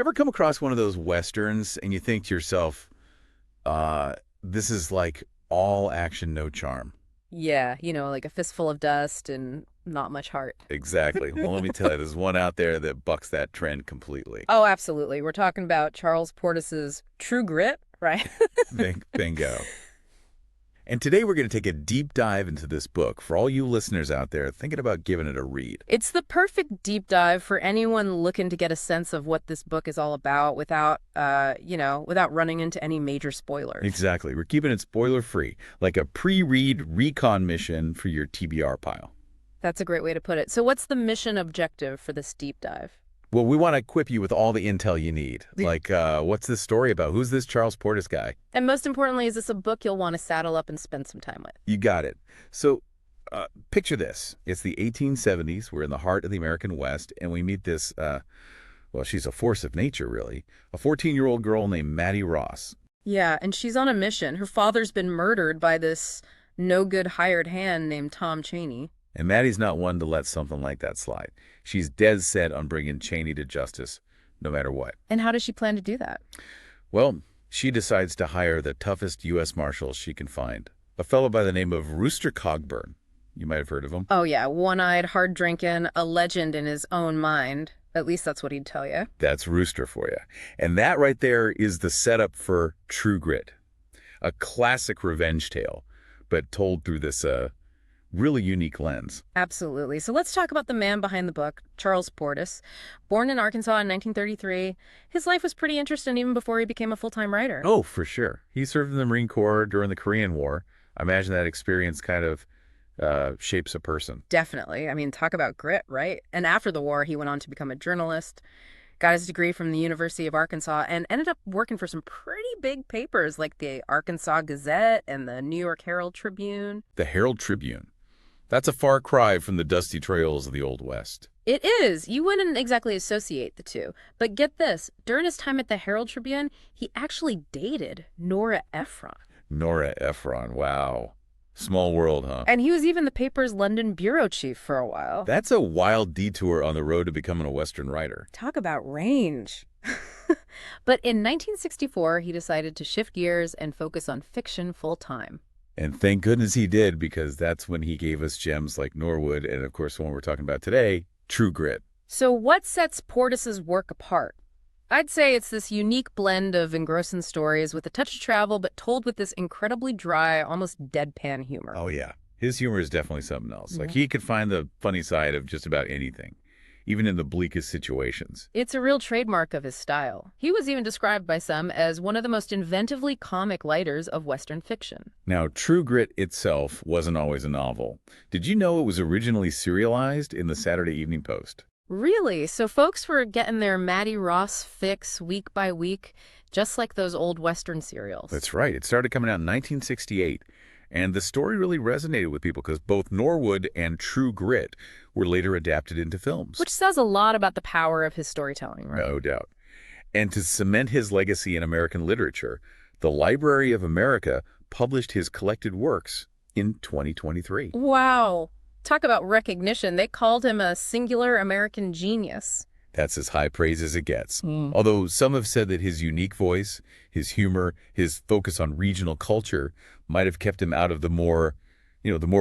Ever come across one of those Westerns and you think to yourself, this is like all action, no charm? Yeah, like a fistful of dust and not much heart. Exactly. Well, let me tell you, there's one out there that bucks that trend completely. Oh, absolutely. We're talking about Charles Portis's True Grit, right? Bingo. And today we're going to take a deep dive into this book for all you listeners out there thinking about giving it a read. It's the perfect deep dive for anyone looking to get a sense of what this book is all about without running into any major spoilers. Exactly. We're keeping it spoiler-free, like a pre-read recon mission for your TBR pile. That's a great way to put it. So what's the mission objective for this deep dive? Well, we want to equip you with all the intel you need. Like, what's this story about? Who's this Charles Portis guy? And most importantly, is this a book you'll want to saddle up and spend some time with? You got it. So, picture this. It's the 1870s. We're in the heart of the American West, and we meet this, she's a force of nature, really. A 14-year-old girl named Mattie Ross. Yeah, and she's on a mission. Her father's been murdered by this no-good hired hand named Tom Chaney. And Maddie's not one to let something like that slide. She's dead set on bringing Chaney to justice, no matter what. And how does she plan to do that? Well, she decides to hire the toughest U.S. Marshal she can find, a fellow by the name of Rooster Cogburn. You might have heard of him. Oh, yeah, one-eyed, hard-drinking, a legend in his own mind. At least that's what he'd tell you. That's Rooster for you. And that right there is the setup for True Grit, a classic revenge tale, but told through this really unique lens. Absolutely. So let's talk about the man behind the book, Charles Portis. Born in Arkansas in 1933, his life was pretty interesting even before he became a full-time writer. Oh, for sure. He served in the Marine Corps during the Korean War. I imagine that experience kind of shapes a person. Definitely. I mean, talk about grit, right? And after the war, he went on to become a journalist, got his degree from the University of Arkansas, and ended up working for some pretty big papers like the Arkansas Gazette and the New York Herald Tribune. The Herald Tribune. That's a far cry from the dusty trails of the Old West. It is. You wouldn't exactly associate the two. But get this, during his time at the Herald Tribune, he actually dated Nora Ephron. Nora Ephron, wow. Small world, huh? And he was even the paper's London bureau chief for a while. That's a wild detour on the road to becoming a Western writer. Talk about range. But in 1964, he decided to shift gears and focus on fiction full-time. And thank goodness he did, because that's when he gave us gems like Norwood and, of course, the one we're talking about today, True Grit. So what sets Portis's work apart? I'd say it's this unique blend of engrossing stories with a touch of travel, but told with this incredibly dry, almost deadpan humor. Oh, yeah. His humor is definitely something else. Like, he could find the funny side of just about anything, even in the bleakest situations. It's a real trademark of his style. He was even described by some as one of the most inventively comic writers of Western fiction. Now, True Grit itself wasn't always a novel. Did you know it was originally serialized in the Saturday Evening Post? Really? So folks were getting their Mattie Ross fix week by week, just like those old Western serials. That's right. It started coming out in 1968. And the story really resonated with people because both Norwood and True Grit were later adapted into films. Which says a lot about the power of his storytelling, right? No doubt. And to cement his legacy in American literature, the Library of America published his collected works in 2023. Wow. Talk about recognition. They called him a singular American genius. That's as high praise as it gets. Although some have said that his unique voice, his humor, his focus on regional culture might have kept him out of the more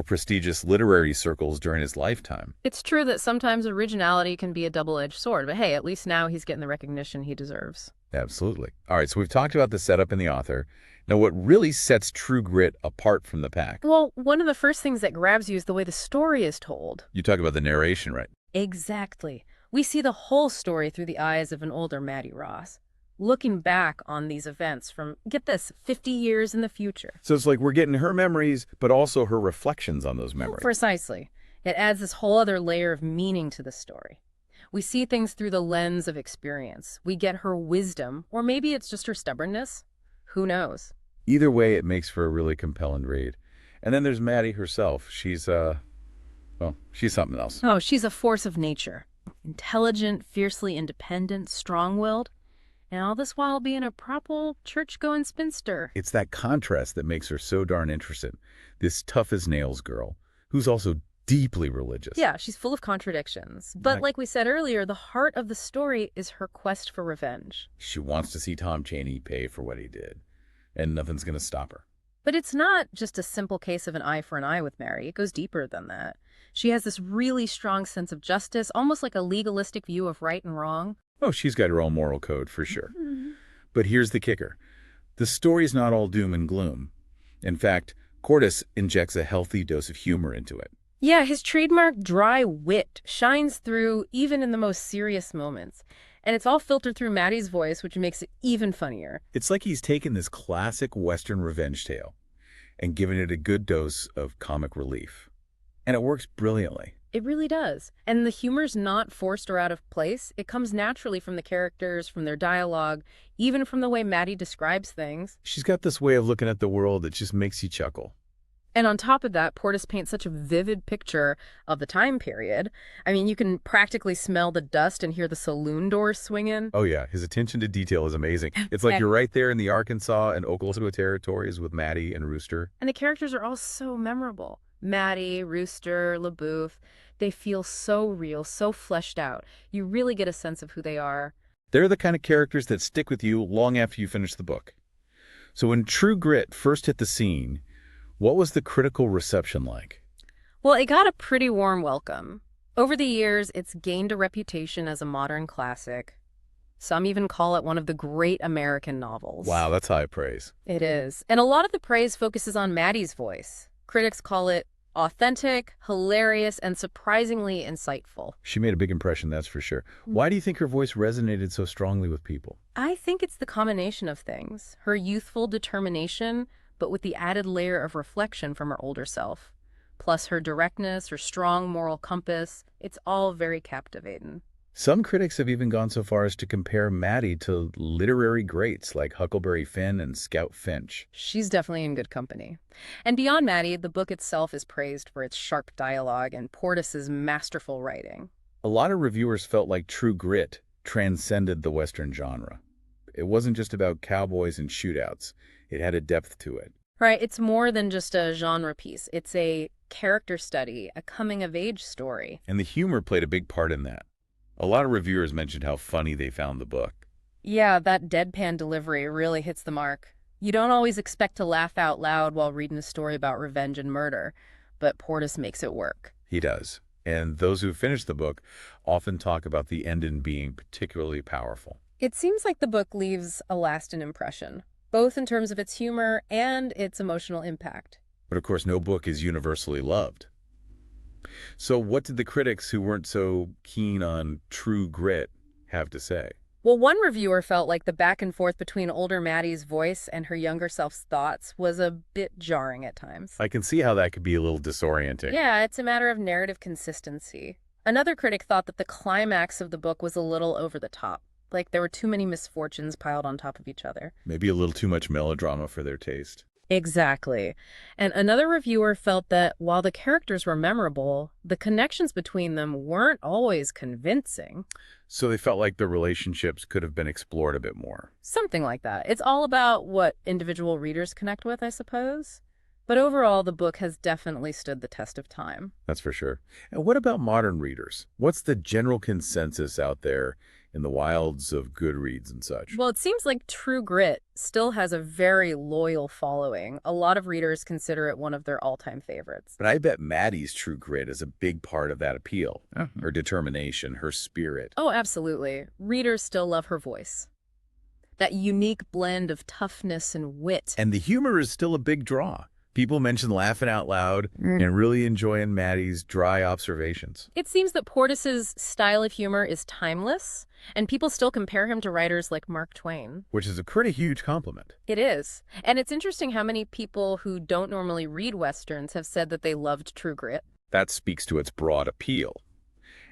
prestigious literary circles during his lifetime. It's true that sometimes originality can be a double-edged sword, but hey, at least now he's getting the recognition he deserves. Absolutely. All right, so we've talked about the setup and the author. Now, what really sets True Grit apart from the pack? Well, one of the first things that grabs you is the way the story is told. You talk about the narration, right? Exactly. We see the whole story through the eyes of an older Mattie Ross, looking back on these events from, get this, 50 years in the future. So it's like we're getting her memories, but also her reflections on those memories. Precisely. It adds this whole other layer of meaning to the story. We see things through the lens of experience. We get her wisdom, or maybe it's just her stubbornness. Who knows? Either way, it makes for a really compelling read. And then there's Mattie herself. She's something else. Oh, she's a force of nature. Intelligent, fiercely independent, strong-willed, and all this while being a proper church-going spinster. It's that contrast that makes her so darn interesting. This tough-as-nails girl, who's also deeply religious. Yeah, she's full of contradictions. But like we said earlier, the heart of the story is her quest for revenge. She wants to see Tom Chaney pay for what he did, and nothing's going to stop her. But it's not just a simple case of an eye for an eye with Mary. It goes deeper than that. She has this really strong sense of justice, almost like a legalistic view of right and wrong. Oh, she's got her own moral code for sure. But here's the kicker. The story's not all doom and gloom. In fact, Cordes injects a healthy dose of humor into it. Yeah, his trademark dry wit shines through even in the most serious moments. And it's all filtered through Mattie's voice, which makes it even funnier. It's like he's taken this classic Western revenge tale and given it a good dose of comic relief. And it works brilliantly. It really does. And the humor's not forced or out of place. It comes naturally from the characters, from their dialogue, even from the way Mattie describes things. She's got this way of looking at the world that just makes you chuckle. And on top of that, Portis paints such a vivid picture of the time period. I mean, you can practically smell the dust and hear the saloon doors swinging. Oh, yeah. His attention to detail is amazing. It's like you're right there in the Arkansas and Oklahoma territories with Mattie and Rooster. And the characters are all so memorable. Mattie, Rooster, LaBouffe, they feel so real, so fleshed out. You really get a sense of who they are. They're the kind of characters that stick with you long after you finish the book. So when True Grit first hit the scene, what was the critical reception like? Well, it got a pretty warm welcome. Over the years, it's gained a reputation as a modern classic. Some even call it one of the great American novels. Wow, that's high praise. It is. And a lot of the praise focuses on Mattie's voice. Critics call it authentic, hilarious, and surprisingly insightful. She made a big impression, that's for sure. Why do you think her voice resonated so strongly with people? I think it's the combination of things. Her youthful determination, but with the added layer of reflection from her older self. Plus her directness, her strong moral compass. It's all very captivating. Some critics have even gone so far as to compare Mattie to literary greats like Huckleberry Finn and Scout Finch. She's definitely in good company. And beyond Mattie, the book itself is praised for its sharp dialogue and Portis's masterful writing. A lot of reviewers felt like True Grit transcended the Western genre. It wasn't just about cowboys and shootouts. It had a depth to it. Right, it's more than just a genre piece. It's a character study, a coming-of-age story. And the humor played a big part in that. A lot of reviewers mentioned how funny they found the book. Yeah, that deadpan delivery really hits the mark. You don't always expect to laugh out loud while reading a story about revenge and murder, but Portis makes it work. He does. And those who finish the book often talk about the ending being particularly powerful. It seems like the book leaves a lasting impression, both in terms of its humor and its emotional impact. But of course, no book is universally loved. So what did the critics who weren't so keen on True Grit have to say? Well, one reviewer felt like the back and forth between older Mattie's voice and her younger self's thoughts was a bit jarring at times. I can see how that could be a little disorienting. Yeah, it's a matter of narrative consistency. Another critic thought that the climax of the book was a little over the top. Like there were too many misfortunes piled on top of each other. Maybe a little too much melodrama for their taste. Exactly. And another reviewer felt that while the characters were memorable, the connections between them weren't always convincing. So they felt like the relationships could have been explored a bit more. Something like that. It's all about what individual readers connect with, I suppose. But overall, the book has definitely stood the test of time. That's for sure. And what about modern readers? What's the general consensus out there in the wilds of Goodreads and such? Well, it seems like True Grit still has a very loyal following. A lot of readers consider it one of their all-time favorites. But I bet Mattie's True Grit is a big part of that appeal. Her determination, her spirit. Oh, absolutely. Readers still love her voice. That unique blend of toughness and wit. And the humor is still a big draw. People mention laughing out loud and really enjoying Mattie's dry observations. It seems that Portis's style of humor is timeless, and people still compare him to writers like Mark Twain. Which is a pretty huge compliment. It is. And it's interesting how many people who don't normally read Westerns have said that they loved True Grit. That speaks to its broad appeal.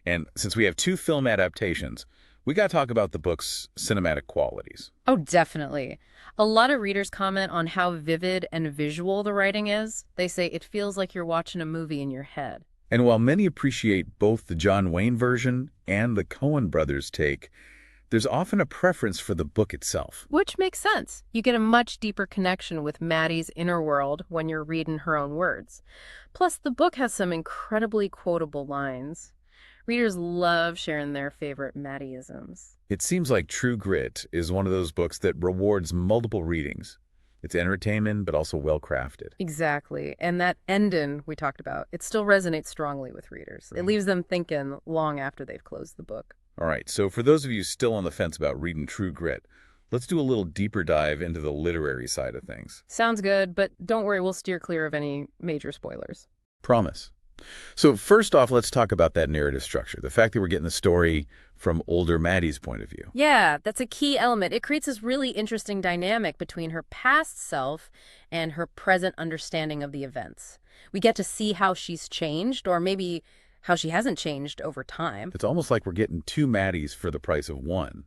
And since we have 2 film adaptations, we got to talk about the book's cinematic qualities. Oh, definitely. A lot of readers comment on how vivid and visual the writing is. They say it feels like you're watching a movie in your head. And while many appreciate both the John Wayne version and the Coen brothers' take, there's often a preference for the book itself. Which makes sense. You get a much deeper connection with Mattie's inner world when you're reading her own words. Plus, the book has some incredibly quotable lines. Readers love sharing their favorite Mattieisms. It seems like True Grit is one of those books that rewards multiple readings. It's entertainment, but also well-crafted. Exactly. And that ending we talked about, it still resonates strongly with readers. It leaves them thinking long after they've closed the book. All right, so for those of you still on the fence about reading True Grit, let's do a little deeper dive into the literary side of things. Sounds good, but don't worry, we'll steer clear of any major spoilers. Promise. So first off, let's talk about that narrative structure, the fact that we're getting the story from older Mattie's point of view. Yeah, that's a key element. It creates this really interesting dynamic between her past self and her present understanding of the events. We get to see how she's changed, or maybe how she hasn't changed over time. It's almost like we're getting two Matties for the price of one.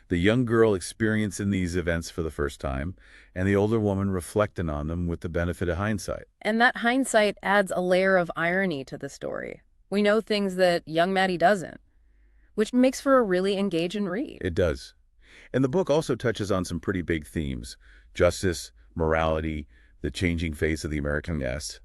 The young girl experiencing these events for the first time, and the older woman reflecting on them with the benefit of hindsight. And that hindsight adds a layer of irony to the story. We know things that young Mattie doesn't, which makes for a really engaging read. It does. And the book also touches on some pretty big themes: justice, morality, the changing face of the American West.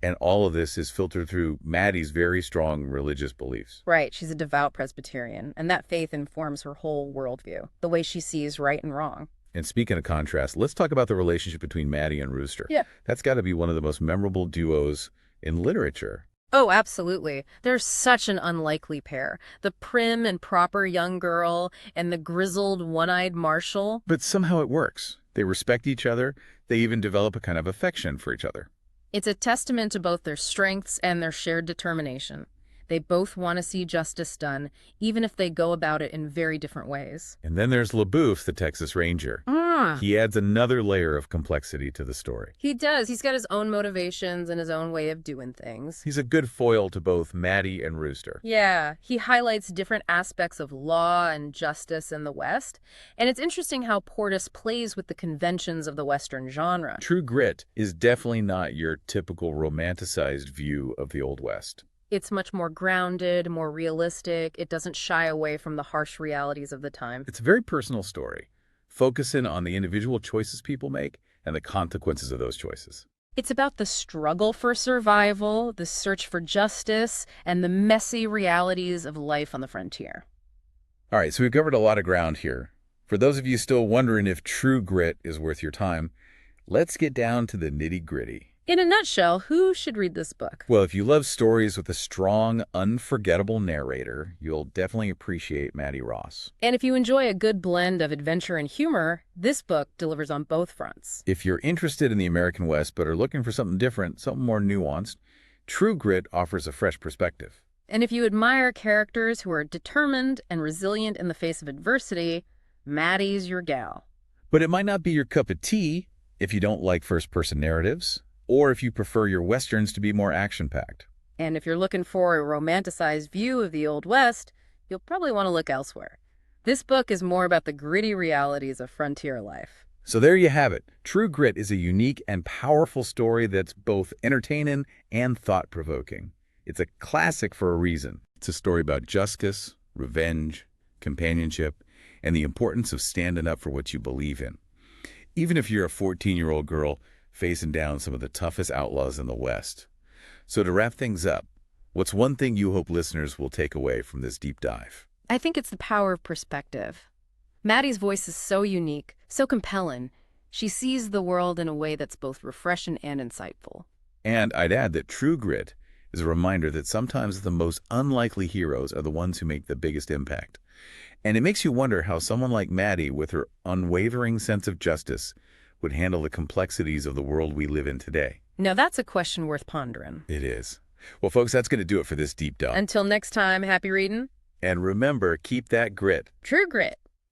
And all of this is filtered through Mattie's very strong religious beliefs. Right, she's a devout Presbyterian, and that faith informs her whole worldview, the way she sees right and wrong. And speaking of contrast, let's talk about the relationship between Mattie and Rooster. Yeah. That's got to be one of the most memorable duos in literature. Oh, absolutely. They're such an unlikely pair. The prim and proper young girl and the grizzled, one-eyed marshal. But somehow it works. They respect each other. They even develop a kind of affection for each other. It's a testament to both their strengths and their shared determination. They both want to see justice done, even if they go about it in very different ways. And then there's LaBouffe, the Texas Ranger. He adds another layer of complexity to the story. He does. He's got his own motivations and his own way of doing things. He's a good foil to both Mattie and Rooster. Yeah, he highlights different aspects of law and justice in the West. And it's interesting how Portis plays with the conventions of the Western genre. True Grit is definitely not your typical romanticized view of the Old West. It's much more grounded, more realistic. It doesn't shy away from the harsh realities of the time. It's a very personal story, focusing on the individual choices people make and the consequences of those choices. It's about the struggle for survival, the search for justice, and the messy realities of life on the frontier. All right, so we've covered a lot of ground here. For those of you still wondering if True Grit is worth your time, let's get down to the nitty-gritty. In a nutshell, who should read this book? Well, if you love stories with a strong, unforgettable narrator, you'll definitely appreciate Mattie Ross. And if you enjoy a good blend of adventure and humor, this book delivers on both fronts. If you're interested in the American West but are looking for something different, something more nuanced, True Grit offers a fresh perspective. And if you admire characters who are determined and resilient in the face of adversity, Mattie's your gal. But it might not be your cup of tea if you don't like first-person narratives, or if you prefer your Westerns to be more action-packed. And if you're looking for a romanticized view of the Old West, you'll probably want to look elsewhere. This book is more about the gritty realities of frontier life. So there you have it. True Grit is a unique and powerful story that's both entertaining and thought-provoking. It's a classic for a reason. It's a story about justice, revenge, companionship, and the importance of standing up for what you believe in. Even if you're a 14-year-old girl facing down some of the toughest outlaws in the West. So to wrap things up, what's one thing you hope listeners will take away from this deep dive? I think it's the power of perspective. Mattie's voice is so unique, so compelling. She sees the world in a way that's both refreshing and insightful. And I'd add that True Grit is a reminder that sometimes the most unlikely heroes are the ones who make the biggest impact. And it makes you wonder how someone like Mattie, with her unwavering sense of justice, would handle the complexities of the world we live in today. Now that's a question worth pondering. It is. Well, folks, that's going to do it for this deep dive. Until next time, happy reading. And remember, keep that grit. True Grit.